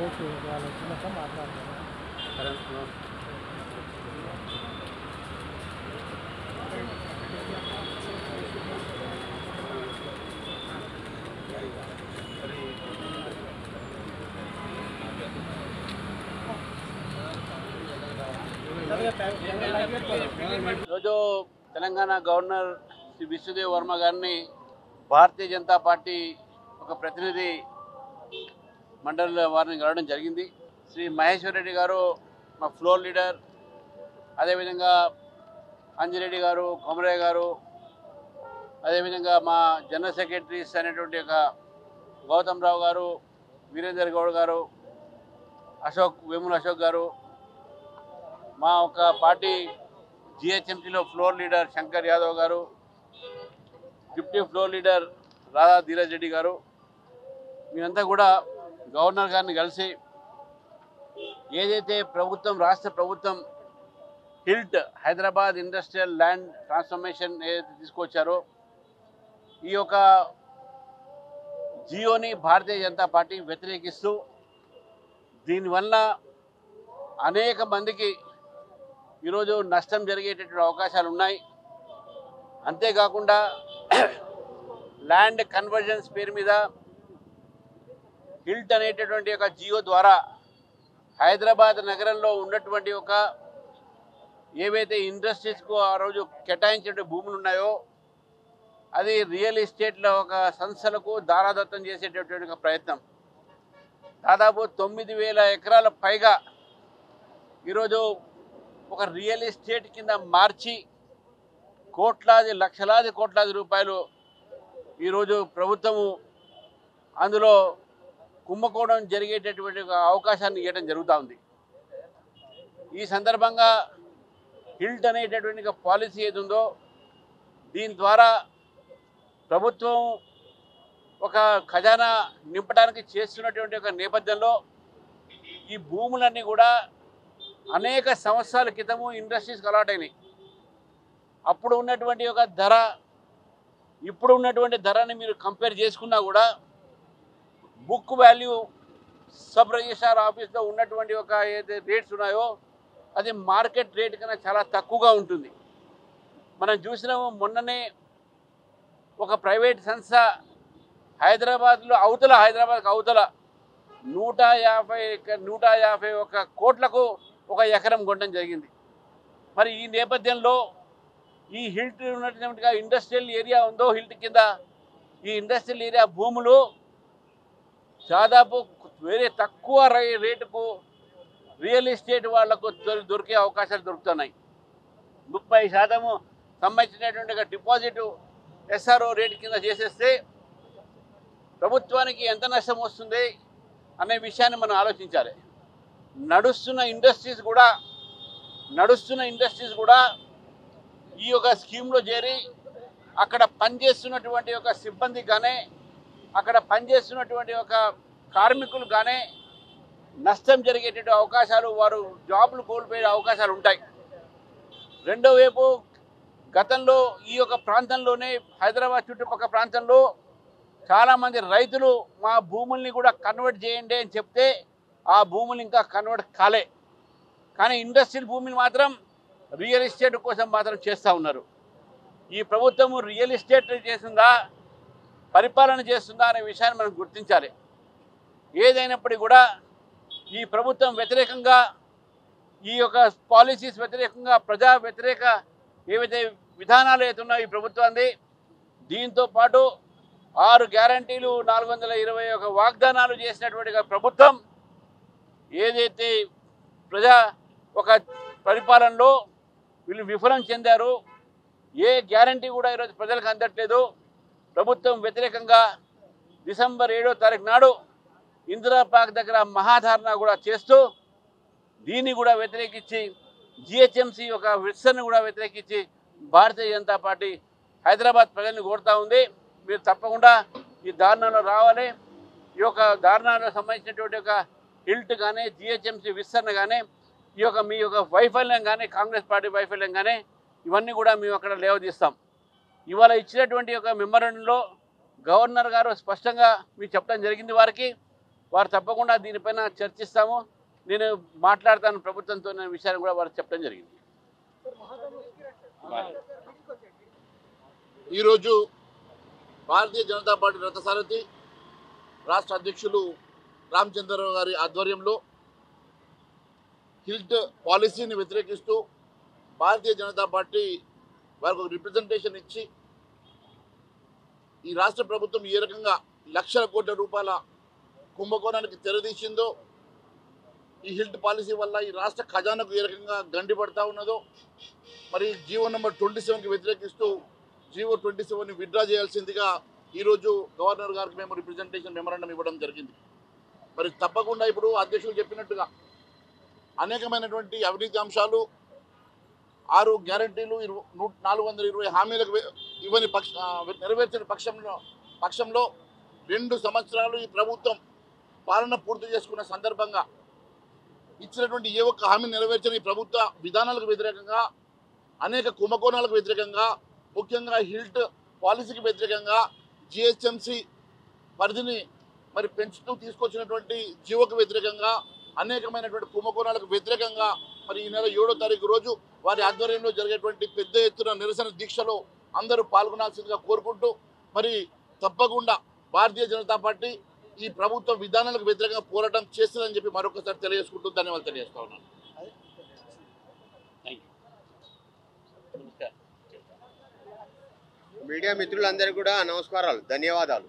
Okay వాళ్ళు వచ్చినాక మాట్లాడతారు. ఈరోజు తెలంగాణ గవర్నర్ శ్రీ విశ్వదేవ్ వర్మ గారిని భారతీయ జనతా పార్టీ ఒక ప్రతినిధి మండలి వారిని కలవడం జరిగింది. శ్రీ మహేశ్వర్ రెడ్డి గారు మా ఫ్లోర్ లీడర్, అదేవిధంగా అంజిరెడ్డి గారు, కొమరయ్య గారు, అదేవిధంగా మా జనరల్ సెక్రటరీస్ అనేటువంటి ఒక గౌతమ్ రావు గారు, వీరేందర్ గౌడ్ గారు, వేముల అశోక్ గారు, మా ఒక పార్టీ జిహెచ్ఎంసీలో ఫ్లోర్ లీడర్ శంకర్ యాదవ్ గారు, deputy floor leader Radha Dheeraj Reddy గారు, మీరంతా కూడా గవర్నర్ గారిని కలిసి ఏదైతే ప్రభుత్వం రాష్ట్ర ప్రభుత్వం HILT Hyderabad industrial land transformation ఏదైతే తీసుకొచ్చారో ఈ యొక్క జియోని భారతీయ జనతా పార్టీ వ్యతిరేకిస్తూ దీనివల్ల అనేక మందికి ఈరోజు నష్టం జరిగేటటువంటి అవకాశాలు ఉన్నాయి. అంతేకాకుండా ల్యాండ్ కన్వర్జన్స్ పేరు మీద హిల్ట్ అనేటటువంటి ఒక జియో ద్వారా హైదరాబాద్ నగరంలో ఉన్నటువంటి ఒక ఏవైతే ఇండస్ట్రీస్కు ఆ రోజు కేటాయించే భూములు ఉన్నాయో అది రియల్ ఎస్టేట్లో ఒక సంస్థలకు దారాదత్తం చేసేటటువంటి ఒక ప్రయత్నం. దాదాపు 9,000 ఎకరాల పైగా ఈరోజు ఒక రియల్ ఎస్టేట్ కింద మార్చి లక్షలాది కోట్లాది రూపాయలు ఈరోజు ప్రభుత్వము అందులో కుంభకోణం జరిగేటటువంటి ఒక అవకాశాన్ని ఇవ్వడం జరుగుతూ ఉంది. ఈ సందర్భంగా హిల్ట్ అనేటటువంటి ఒక పాలసీ ఏది ఉందో దీని ద్వారా ప్రభుత్వం ఒక ఖజానా నింపడానికి చేస్తున్నటువంటి ఒక నేపథ్యంలో ఈ భూములన్నీ కూడా అనేక సంవత్సరాల క్రితము ఇండస్ట్రీస్కి అలాట్ అయినాయి. అప్పుడు ఉన్నటువంటి ఒక ధర ఇప్పుడు ఉన్నటువంటి ధరని మీరు కంపేర్ చేసుకున్నా కూడా బుక్ వాల్యూ సబ్ రిజిస్ట్రార్ ఆఫీస్లో ఉన్నటువంటి ఒక ఏదైతే రేట్స్ ఉన్నాయో అది మార్కెట్ రేట్ కన్నా చాలా తక్కువగా ఉంటుంది. మనం చూసినాము మొన్ననే ఒక ప్రైవేట్ సంస్థ హైదరాబాద్కు అవతల 151 కోట్లకు ఒక ఎకరం కొనడం జరిగింది. మరి ఈ నేపథ్యంలో ఈ హిల్ట్ ఉన్నటువంటి ఇండస్ట్రియల్ ఏరియా ఉందో హిల్ట్ కింద ఈ ఇండస్ట్రియల్ ఏరియా భూములు దాదాపు వేరే తక్కువ రేటుకు రియల్ ఎస్టేట్ వాళ్లకు దొరికే అవకాశాలు దొరుకుతున్నాయి. 30% సంబంధించినటువంటి డిపాజిట్ ఎస్ఆర్ఓ రేట్ కింద చేసేస్తే ప్రభుత్వానికి ఎంత నష్టం వస్తుంది అనే విషయాన్ని మనం ఆలోచించాలి. నడుస్తున్న ఇండస్ట్రీస్ కూడా ఈ యొక్క స్కీమ్లో చేరి అక్కడ పనిచేస్తున్నటువంటి ఒక సిబ్బంది కానీ అక్కడ పనిచేస్తున్నటువంటి ఒక కార్మికులు కానీ నష్టం జరిగేటువంటి అవకాశాలు, వారు జాబులు కోల్పోయే అవకాశాలు ఉంటాయి. రెండో వైపు గతంలో ఈ యొక్క ప్రాంతంలోనే హైదరాబాద్ చుట్టుపక్కల ప్రాంతంలో చాలామంది రైతులు మా భూముల్ని కూడా కన్వర్ట్ చేయండి అని చెప్తే ఆ భూములు ఇంకా కన్వర్ట్ కాలే. కానీ ఇండస్ట్రియల్ భూమిని మాత్రం రియల్ ఎస్టేట్ కోసం మాత్రం చేస్తూ ఉన్నారు. ఈ ప్రభుత్వము రియల్ ఎస్టేట్ చేస్తుందా, పరిపాలన చేస్తుందా అనే విషయాన్ని మనం గుర్తించాలి. ఏదైనప్పటికీ కూడా ఈ ప్రభుత్వం వ్యతిరేకంగా ఈ యొక్క పాలసీస్ వ్యతిరేకంగా ప్రజా వ్యతిరేక ఏవైతే విధానాలు అవుతున్నాయో ఈ ప్రభుత్వాన్ని, దీంతో పాటు 6 గ్యారంటీలు 421 వాగ్దానాలు చేసినటువంటి ప్రభుత్వం ఏదైతే ప్రజా ఒక పరిపాలనలో వీళ్ళు విఫలం చెందారు, ఏ గ్యారంటీ కూడా ఈరోజు ప్రజలకు అందట్లేదు. ప్రభుత్వం వ్యతిరేకంగా డిసెంబర్ 7వ తారీఖు నాడు ఇందిరా పార్క్ దగ్గర మహాధారణ కూడా చేస్తూ దీన్ని కూడా వ్యతిరేకించి జిహెచ్ఎంసీ ఒక విస్తరణ కూడా వ్యతిరేకించి భారతీయ జనతా పార్టీ హైదరాబాద్ ప్రజల్ని కోరుతూ ఉంది. మీరు తప్పకుండా ఈ దారుణంలో రావాలి. ఈ యొక్క దారుణాలకు సంబంధించినటువంటి ఒక హిల్ట్ కానీ జిహెచ్ఎంసీ విస్తరణ కానీ ఈ యొక్క మీ యొక్క వైఫల్యం కానీ కాంగ్రెస్ పార్టీ వైఫల్యం కానీ ఇవన్నీ కూడా మేము అక్కడ లేవదీస్తాం. ఇవాళ ఇచ్చినటువంటి ఒక మెమోరాండంలో గవర్నర్ గారు స్పష్టంగా మీకు చెప్పడం జరిగింది. వారికి వారు తప్పకుండా దీనిపైన చర్చిస్తాము, నేను మాట్లాడతాను ప్రభుత్వంతో అనే విషయాన్ని కూడా వారు చెప్పడం జరిగింది. ఈరోజు భారతీయ జనతా పార్టీ రథసారథి రాష్ట్ర అధ్యక్షులు రామచంద్రరావు గారి ఆధ్వర్యంలో హిల్ట్ పాలసీని వ్యతిరేకిస్తూ భారతీయ జనతా పార్టీ వారికి ఒక రిప్రజెంటేషన్ ఇచ్చి ఈ రాష్ట్ర ప్రభుత్వం ఏ రకంగా లక్షల కోట్ల రూపాయల కుంభకోణానికి తెరదీసిందో, ఈ హిల్ట్ పాలసీ వల్ల ఈ రాష్ట్ర ఖజానాకు ఏ రకంగా గండి పడతా ఉన్నదో, మరి జీవో నెంబర్ 27కి వ్యతిరేకిస్తూ జీవో 27ని విత్డ్రా చేయాల్సిందిగా ఈరోజు గవర్నర్ గారికి మేము రిప్రజెంటేషన్ మెమరాండం ఇవ్వడం జరిగింది. మరి తప్పకుండా ఇప్పుడు అధ్యక్షులు చెప్పినట్టుగా అనేకమైనటువంటి అవినీతి అంశాలు, 6 గ్యారంటీలు, 420 హామీలకు నెరవేర్చిన పక్షంలో 2 సంవత్సరాలు ఈ ప్రభుత్వం పాలన పూర్తి చేసుకున్న సందర్భంగా ఇచ్చినటువంటి ఏ ఒక్క హామీ నెరవేర్చిన ఈ ప్రభుత్వ విధానాలకు వ్యతిరేకంగా, అనేక కుంభకోణాలకు వ్యతిరేకంగా, ముఖ్యంగా హిల్ట్ పాలసీకి వ్యతిరేకంగా, జిహెచ్ఎంసి పరిధిని మరి పెంచుతూ తీసుకొచ్చినటువంటి జీవోకు వ్యతిరేకంగా, అనేకమైనటువంటి కుంభకోణాలకు వ్యతిరేకంగా మరి ఈ నెల 7వ తారీఖు రోజు వారి ఆధ్వర్యంలో జరిగేటువంటి పెద్ద ఎత్తున నిరసన దీక్షలో అందరూ పాల్గొనాల్సిందిగా కోరుకుంటూ, మరి తప్పకుండా భారతీయ జనతా పార్టీ ఈ ప్రభుత్వ విధానాలకు వ్యతిరేకంగా పోరాటం చేస్తుందని చెప్పి మరొకసారి తెలియజేసుకుంటూ ధన్యవాదాలు తెలియజేస్తా ఉన్నాను. మీడియా మిత్రులందరికీ కూడా నమస్కారాలు, ధన్యవాదాలు.